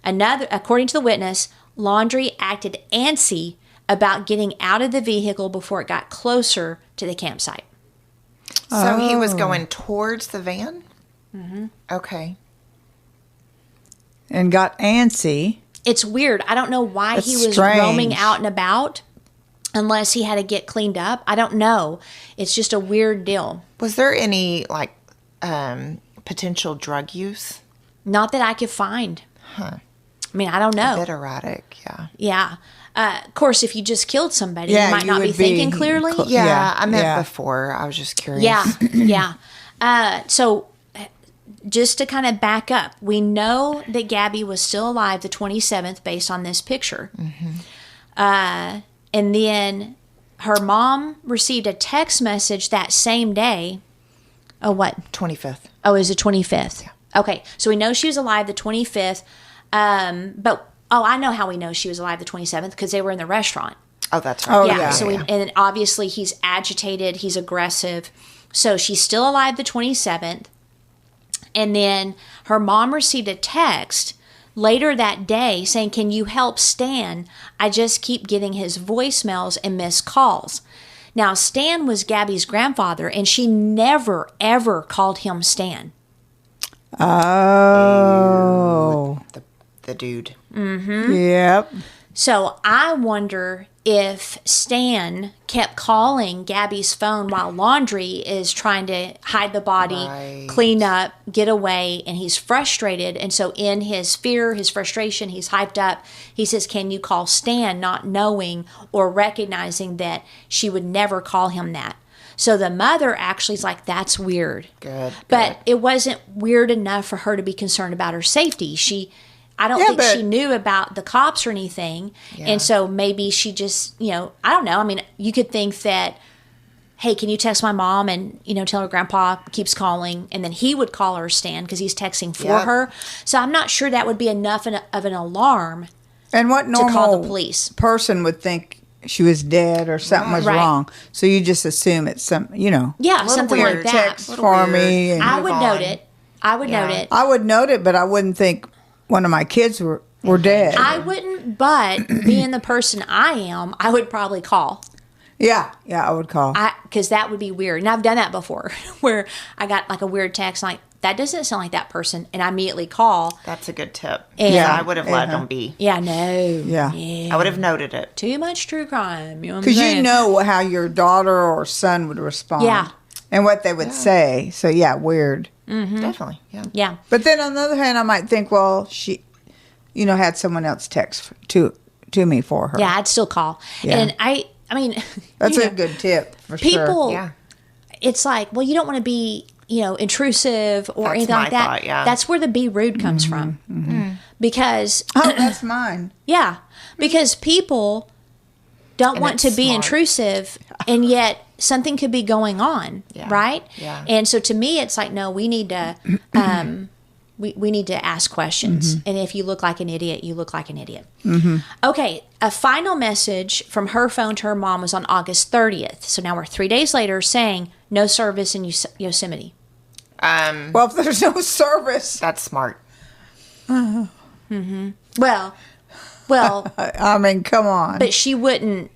According to the witness, Laundrie acted antsy about getting out of the vehicle before it got closer to the campsite. So he was going towards the van? Mm-hmm. Okay. And got antsy. It's weird. I don't know why That's he was strange. roaming out and about unless he had to get cleaned up. I don't know. It's just a weird deal. Was there any, potential drug use? Not that I could find. Huh. I mean, I don't know. A bit erratic, yeah. Yeah. Of course, if you just killed somebody, Yeah, you might you not be would thinking be clearly. Yeah, I meant yeah. before. I was just curious. Yeah. So just to kind of back up, we know that Gabby was still alive the 27th based on this picture. Mm-hmm. And then her mom received a text message that same day. Oh, what? 25th. Oh, it was the 25th. Yeah. Okay, so we know she was alive the 25th. I know how we know she was alive the 27th because they were in the restaurant. Oh, that's right. Oh, Yeah. yeah. So and obviously he's agitated, he's aggressive. So she's still alive the 27th. And then her mom received a text later that day saying, "Can you help Stan? I just keep getting his voicemails and missed calls." Now, Stan was Gabby's grandfather, and she never, ever called him Stan. Oh. The dude. Mm-hmm. Yep. So I wonder if Stan kept calling Gabby's phone while Laundrie is trying to hide the body, Right. clean up, get away, and he's frustrated. And so in his fear, his frustration, he's hyped up. He says, "Can you call Stan?" not knowing or recognizing that she would never call him that. So the mother actually is like, "That's weird." Good. But it wasn't weird enough for her to be concerned about her safety. I don't think she knew about the cops or anything. Yeah. And so maybe she just, I don't know. I mean, you could think that, "Hey, can you text my mom and, tell her grandpa keeps calling," and then he would call her Stan because he's texting for her. So I'm not sure that would be enough of an alarm And what normal to call the police. person would think she was dead or something was Right. wrong. So you just assume it's some, Yeah, something weird. like that. text for me. And I would Move note on. it. I would note it. I would note it, but I wouldn't think one of my kids were dead. I wouldn't, but being the person I am, I would probably call. Yeah, I would call. Because that would be weird. And I've done that before where I got like a weird text like, "That doesn't sound like that person." And I immediately call. That's a good tip. And- Yeah, I would have let them be. Yeah, no. Yeah. I would have noted it. Too much true crime. You know what I'm Because you saying? know how your daughter or son would respond. Yeah. And what they would say. So, yeah, weird. Definitely. Yeah. Yeah. But then on the other hand, I might think, well, she, had someone else text to me for her. Yeah, I'd still call. Yeah. And I mean, That's a good tip for sure. people, Yeah. it's like, well, you don't want to be, intrusive or That's anything my like that. thought, yeah. That's where the be rude comes from. Because, Oh, that's mine. yeah, because people don't And want to it's be smart. intrusive, and yet something could be going on, Yeah. right? Yeah. And so to me, it's like, no, we need to we need to ask questions. And if you look like an idiot, you look like an idiot. Mm-hmm. Okay, a final message from her phone to her mom was on August 30th. So now we're 3 days later saying no service in Yosemite. Well, if there's no service. That's smart. Well, I mean, come on. but she wouldn't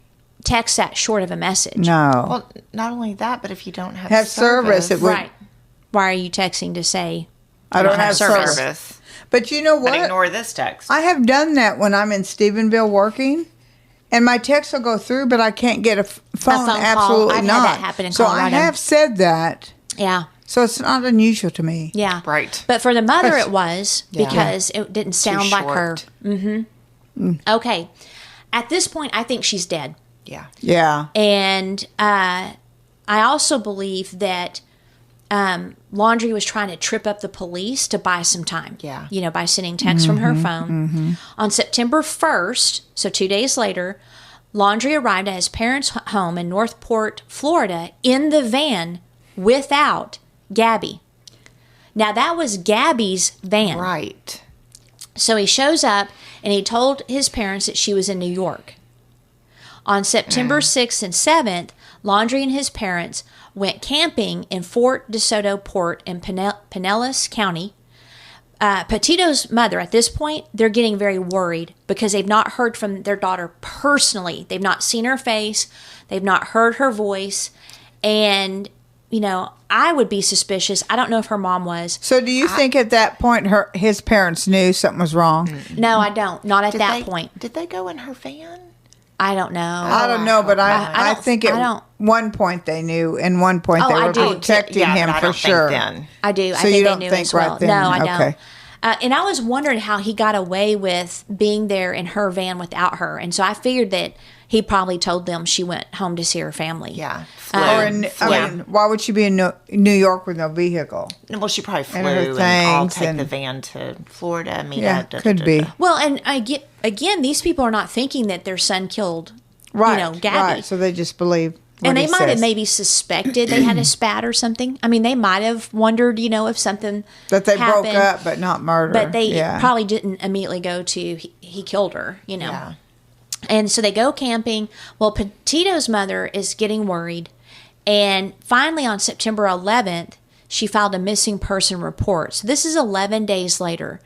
text that short of a message. No. Well, not only that, but if you don't Have service, it would. Right. Why are you texting to say I don't have service? service. But you know what? But ignore this text. I have done that when I'm in Stephenville working, and my text will go through, but I can't get a phone. phone call. Absolutely I've had not. that happen in so I Colorado. have said that. Yeah. So it's not unusual to me. Yeah. Right. But for the mother, it was Yeah. because it didn't sound like her. short. Okay. At this point, I think she's dead. Yeah. Yeah. And I also believe that Laundrie was trying to trip up the police to buy some time. Yeah. You know, by sending texts from her phone. On September 1st, so 2 days later, Laundrie arrived at his parents' home in Northport, Florida, in the van without Gabby. Now, that was Gabby's van. Right. So he shows up and he told his parents that she was in New York. On September 6th and 7th, Laundrie and his parents went camping in Fort DeSoto Port in Pinellas County. Petito's mother, at this point, they're getting very worried because they've not heard from their daughter personally. They've not seen her face. They've not heard her voice. And, you know, I would be suspicious. I don't know if her mom was. So do you think at that point his parents knew something was wrong? No, I don't. Not at that point. Did they go in her van? I don't know. I don't know, but I think at one point they knew, and one point they I were do. protecting him but I for don't sure. Think then. I do. So I think you they don't knew think as well. right then? No, I Okay. don't. And I was wondering how he got away with being there in her van without her. And so I figured that he probably told them she went home to see her family. Yeah. I mean, why would she be in New York with no vehicle? Well, she probably flew And her and I'll things take and- the van to Florida. Meet Yeah, up, could be. Well, and again, these people are not thinking that their son killed, Right, you know, Gabby. right. So they just believe what And they he might have says. maybe suspected they had a spat or something. I mean, they might have wondered, you know, if something that they broke happened, up, but not murder. But they yeah. probably didn't immediately go to he killed her, you know. Yeah. And so they go camping. Well, Petito's mother is getting worried. And finally, on September 11th, she filed a missing person report. So this is 11 days later.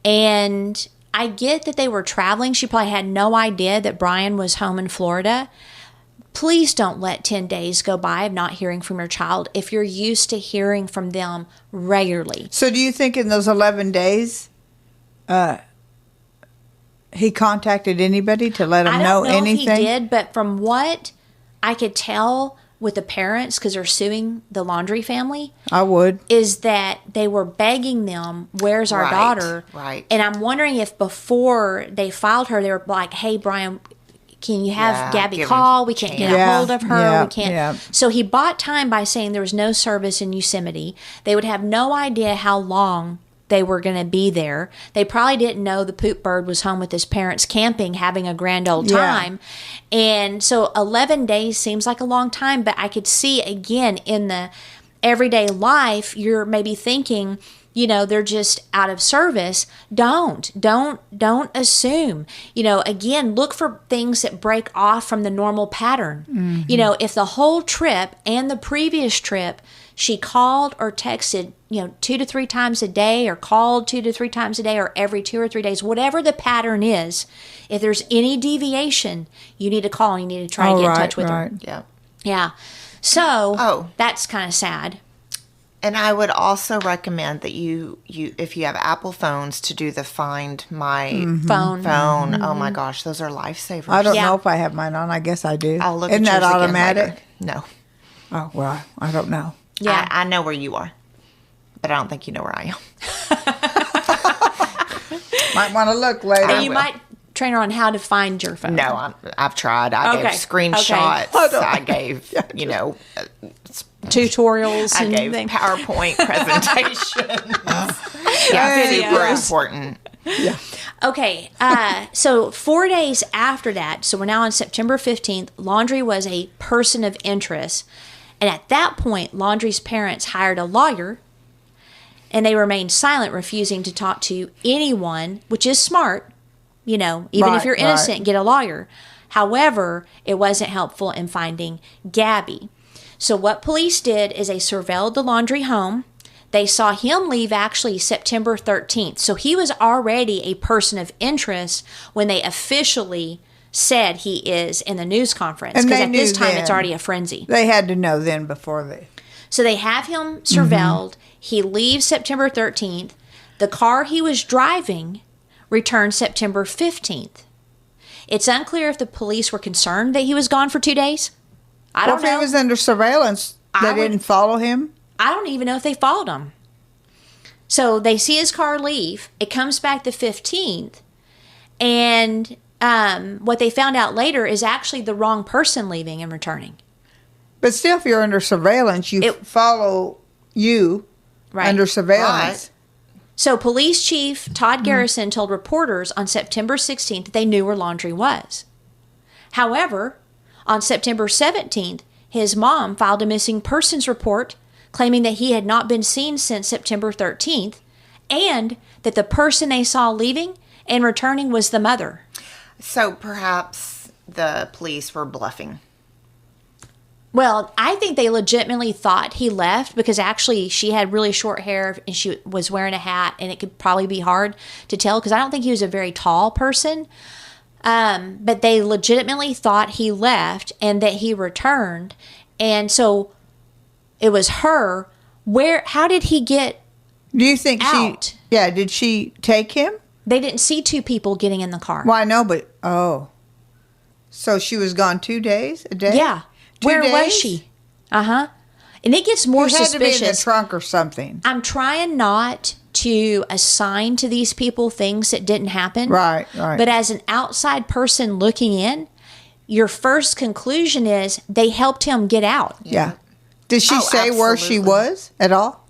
And I get that they were traveling. She probably had no idea that Brian was home in Florida. Please don't let 10 days go by of not hearing from your child if you're used to hearing from them regularly. So do you think in those 11 days, he contacted anybody to let him I know don't know anything? if he did, but from what I could tell with the parents, because they're suing the Laundrie family, I would. is that they were begging them, where's our Right, daughter? right. And I'm wondering if before they filed her, they were like, hey, Brian, can you have Yeah, Gabby give call? him We can't a get chance. a hold of her. Yeah, We can't. yeah. So he bought time by saying there was no service in Yosemite. They would have no idea how long they were going to be there. They probably didn't know the poop bird was home with his parents camping, having a grand old Yeah. time. And so 11 days seems like a long time, but I could see again in the everyday life, you're maybe thinking, you know, they're just out of service. Don't assume. You know, again, look for things that break off from the normal pattern. You know, if the whole trip and the previous trip, she called or texted, you know, 2 to 3 times a day, or called 2 to 3 times a day, or every 2 or 3 days, whatever the pattern is, if there's any deviation, you need to call and you need to try to get in touch with her. Yeah. Yeah. So, Oh. that's kind of sad. And I would also recommend that you if you have Apple phones, to do the Find My Phone. Oh my gosh, those are lifesavers. I don't Yeah. know if I have mine on. I guess I do. I'll look Isn't at that yours again automatic? later. No. Oh, well, I don't know. Yeah. I know where you are, but I don't think you know where I am. Might want to look later. And you will. might train her on how to find your phone. No, I've tried. I gave Okay. screenshots. Okay. I gave, you know, Tutorials I and gave things. PowerPoint presentations. Yeah, super Videos. important. Okay, so 4 days after that, so we're now on September 15th, Laundrie was a person of interest. And at that point, Laundrie's parents hired a lawyer. and they remained silent, refusing to talk to anyone, which is smart. Even if you're innocent, get a lawyer. However, it wasn't helpful in finding Gabby. So what police did is they surveilled the Laundrie home. They saw him leave actually September 13th. So he was already a person of interest when they officially said he is in the news conference. Because at this time, it's already a frenzy. They had to know then before they... So they have him surveilled. He leaves September 13th. The car he was driving returned September 15th. It's unclear if the police were concerned that he was gone for 2 days. I don't know. If he was under surveillance, they didn't follow him? I don't even know if they followed him. So they see his car leave. It comes back the 15th. And what they found out later is actually the wrong person leaving and returning. But still, if you're under surveillance, follow you under surveillance. Right. So police chief Todd Garrison told reporters on September 16th that they knew where Laundrie was. However, on September 17th, his mom filed a missing persons report claiming that he had not been seen since September 13th and that the person they saw leaving and returning was the mother. So perhaps the police were bluffing. Well, I think they legitimately thought he left because actually she had really short hair and she was wearing a hat, and it could probably be hard to tell because I don't think he was a very tall person. But they legitimately thought he left and that he returned. And so it was her. How did he get Do you think out? Did she take him? They didn't see two people getting in the car. Well, I know, but, so she was gone 2 days, a day? Yeah. Where was she? Uh-huh. And it gets more suspicious. He had to be in the trunk or something. I'm trying not to assign to these people things that didn't happen. Right. But as an outside person looking in, your first conclusion is they helped him get out. Yeah. Did she say where she was at all?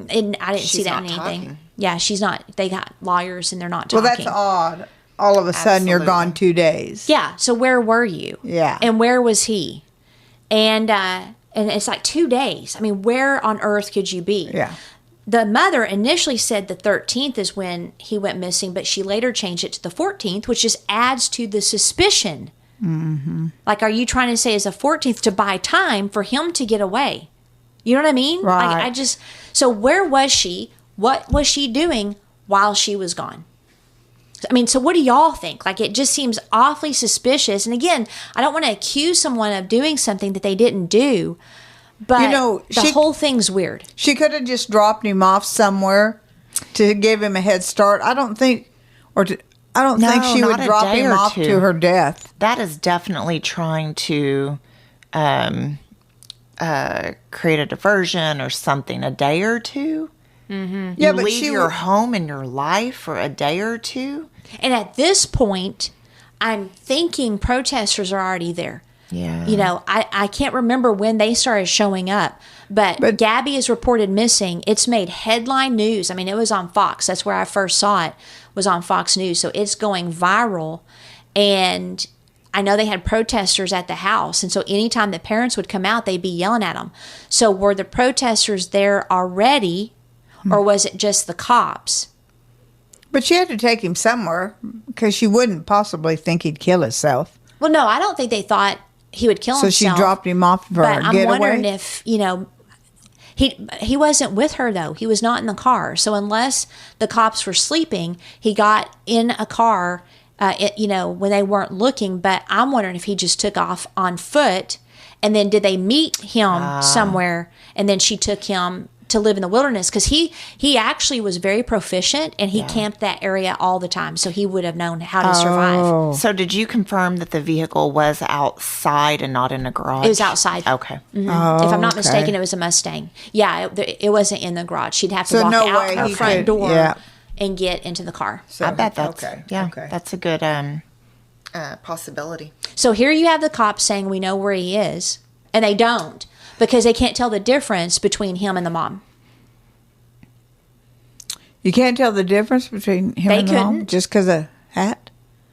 And I didn't see that in anything. Talking. Yeah, she's not. They got lawyers and they're not talking. Well, that's odd. All of a sudden you're gone 2 days. Yeah. So where were you? Yeah. And where was he? And it's like 2 days. I mean, where on earth could you be? Yeah. The mother initially said the 13th is when he went missing, but she later changed it to the 14th, which just adds to the suspicion. Mm-hmm. Like, are you trying to say it's the 14th to buy time for him to get away? You know what I mean? Right. Like, so where was she? What was she doing while she was gone? I mean, so what do y'all think? Like, it just seems awfully suspicious. And again, I don't want to accuse someone of doing something that they didn't do, but the whole thing's weird. She could have just dropped him off somewhere to give him a head start. I don't think she would drop him off to her death. That is definitely trying to create a diversion or something. A day or two. Mm-hmm. Yeah, but leave your home and your life for a day or two. And at this point, I'm thinking protesters are already there. Yeah. I can't remember when they started showing up, but Gabby is reported missing. It's made headline news. I mean, it was on Fox. That's where I first saw it, was on Fox News. So it's going viral. And I know they had protesters at the house. And so anytime the parents would come out, they'd be yelling at them. So were the protesters there already? Or was it just the cops? But she had to take him somewhere because she wouldn't possibly think he'd kill himself. Well, no, I don't think they thought he would kill himself. So she dropped him off for a getaway? I'm wondering if, he wasn't with her, though. He was not in the car. So unless the cops were sleeping, he got in a car, when they weren't looking. But I'm wondering if he just took off on foot. And then did they meet him somewhere? And then she took him to live in the wilderness, because he actually was very proficient and he camped that area all the time, so he would have known how to survive. So did you confirm that the vehicle was outside and not in a garage? It was outside. Okay. Mm-hmm. If I'm not mistaken, it was a Mustang. Yeah, it wasn't in the garage. She'd have to walk out her front door and get into the car. So, I bet that's that's a good possibility. So here you have the cops saying we know where he is, and they don't, because they can't tell the difference between him and the mom. You can't tell the difference between him and the mom just because of hat?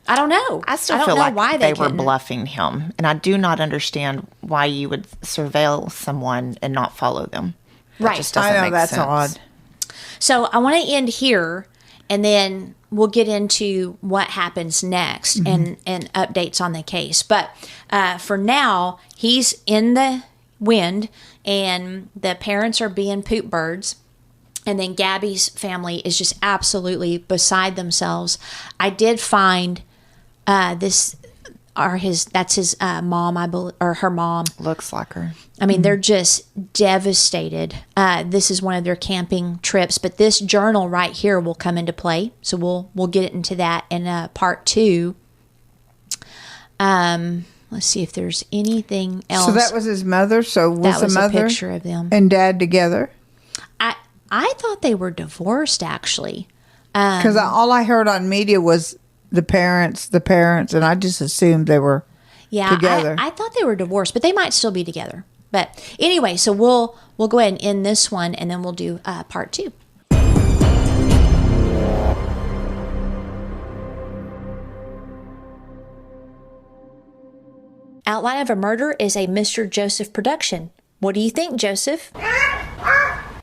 I don't know. I still feel like why they were bluffing him. And I do not understand why you would surveil someone and not follow them. That just doesn't make sense. Odd. So I want to end here, and then we'll get into what happens next and updates on the case. But for now, he's in the wind, and the parents are being poop birds. And then Gabby's family is just absolutely beside themselves. I did find that's his mom, I believe, or her mom. Looks like her. I mean, they're just devastated. This is one of their camping trips, but this journal right here will come into play. So we'll get into that in part 2. Let's see if there's anything else. So that was his mother. So was that was the mother a picture of them and dad together? I thought they were divorced, actually. Because all I heard on media was the parents, and I just assumed they were together. I thought they were divorced, but they might still be together. But anyway, so we'll go ahead and end this one, and then we'll do part 2. Outline of a Murder is a Mr. Joseph production. What do you think, Joseph?